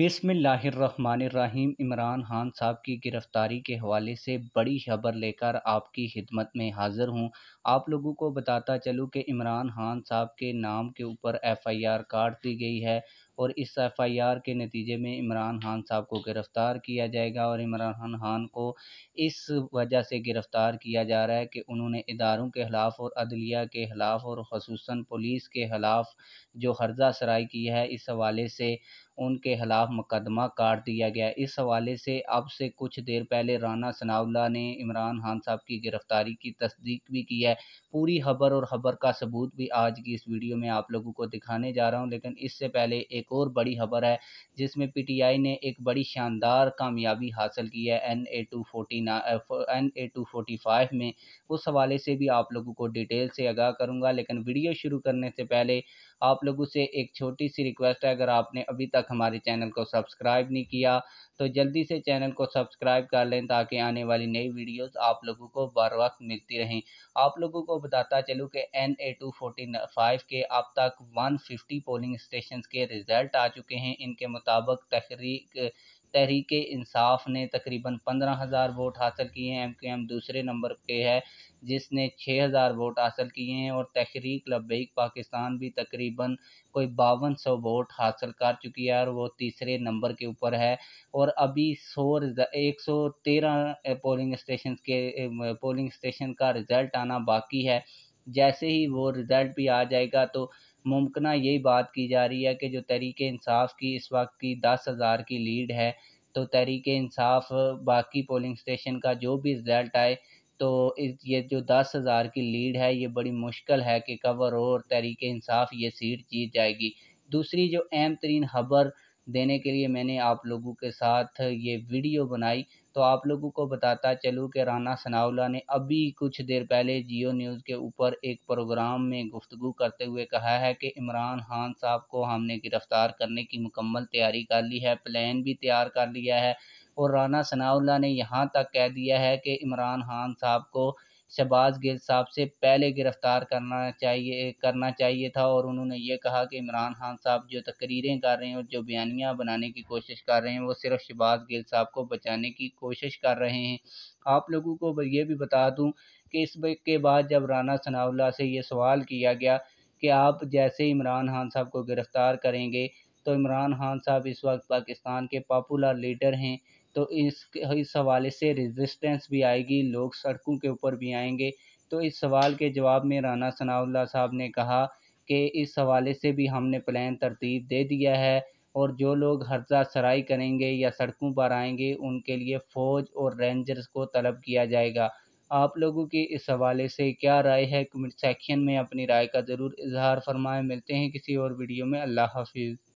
बिस्मिल्लाहिर्रहमानिर्रहीम। इमरान खान साहब की गिरफ़्तारी के हवाले से बड़ी खबर लेकर आपकी खिदमत में हाज़िर हूँ। आप लोगों को बताता चलूँ कि इमरान खान साहब के नाम के ऊपर एफ़आईआर काट दी गई है और इस एफ़आईआर के नतीजे में इमरान खान साहब को गिरफ़्तार किया जाएगा। और इमरान खान को इस वजह से गिरफ़्तार किया जा रहा है कि उन्होंने इदारों के ख़िलाफ़ और अदलिया के ख़िलाफ़ और ख़ुसूसन पुलिस के ख़िलाफ़ जो हर्जा सराई की है, इस हवाले से उनके खिलाफ मुकदमा काट दिया गया। इस हवाले से अब से कुछ देर पहले राना सनाउल्लाह ने इमरान खान साहब की गिरफ़्तारी की तस्दीक भी की है। पूरी खबर और खबर का सबूत भी आज की इस वीडियो में आप लोगों को दिखाने जा रहा हूं। लेकिन इससे पहले एक और बड़ी खबर है जिसमें पीटीआई ने एक बड़ी शानदार कामयाबी हासिल की है NA-245 में। उस हवाले से भी आप लोगों को डिटेल से आगाह करूंगा। लेकिन वीडियो शुरू करने से पहले आप लोगों से एक छोटी सी रिक्वेस्ट है, अगर आपने अभी तक हमारे चैनल को सब्सक्राइब नहीं किया तो जल्दी से चैनल को सब्सक्राइब कर लें ताकि आने वाली नई वीडियोस आप लोगों को बर वक्त मिलती रहें। आप लोगों को बताता चलूँ कि NA-245 के अब तक 150 पोलिंग स्टेशन के रिज़ल्ट आ चुके हैं। इनके मुताबिक तहरीक इंसाफ ने तकरीबन 15,000 वोट हासिल किए हैं। MKM दूसरे नंबर पे है जिसने 6,000 वोट हासिल किए हैं और तहरीक लब्बैक पाकिस्तान भी तकरीबन कोई 5200 वोट हासिल कर चुकी है और वो तीसरे नंबर के ऊपर है। और अभी 113 पोलिंग स्टेशन का रिज़ल्ट आना बाकी है। जैसे ही वो रिज़ल्ट भी आ जाएगा तो मुमकिन यही बात की जा रही है कि जो तहरीक इंसाफ की इस वक्त की 10,000 की लीड है, तो तहरीक इंसाफ बाकी पोलिंग स्टेशन का जो भी रिज़ल्ट आए तो ये जो 10,000 की लीड है ये बड़ी मुश्किल है कि कवर हो और तहरीक इंसाफ ये सीट जीत जाएगी। दूसरी जो अहम तरीन खबर देने के लिए मैंने आप लोगों के साथ ये वीडियो बनाई, तो आप लोगों को बताता चलूँ कि राना सनाउल्लाह ने अभी कुछ देर पहले जियो न्यूज़ के ऊपर एक प्रोग्राम में गुफ्तगू करते हुए कहा है कि इमरान खान साहब को हमने गिरफ़्तार करने की मुकम्मल तैयारी कर ली है, प्लान भी तैयार कर लिया है। और राना सनाउल्लाह ने यहाँ तक कह दिया है कि इमरान खान साहब को शहबाज गिल साहब से पहले गिरफ़्तार करना चाहिए था। और उन्होंने ये कहा कि इमरान खान साहब जो तकरीरें कर रहे हैं और जो बयानियाँ बनाने की कोशिश कर रहे हैं वो सिर्फ़ शहबाज गिल साहब को बचाने की कोशिश कर रहे हैं। आप लोगों को ये भी बता दूँ कि इस के बाद जब राना सनाउल्लाह से ये सवाल किया गया कि आप जैसे इमरान खान साहब को गिरफ़्तार करेंगे, तो इमरान खान साहब इस वक्त पाकिस्तान के पॉपुलर लीडर हैं, तो इस हवाले से रेजिस्टेंस भी आएगी, लोग सड़कों के ऊपर भी आएंगे। तो इस सवाल के जवाब में राना सनाउल्लाह साहब ने कहा कि इस हवाले से भी हमने प्लान तरतीब दे दिया है और जो लोग हर्जा सराई करेंगे या सड़कों पर आएंगे उनके लिए फ़ौज और रेंजर्स को तलब किया जाएगा। आप लोगों की इस हवाले से क्या राय है? कमेंट सेक्शन में अपनी राय का ज़रूर इजहार फरमाएं। मिलते हैं किसी और वीडियो में। अल्लाह हाफिज़।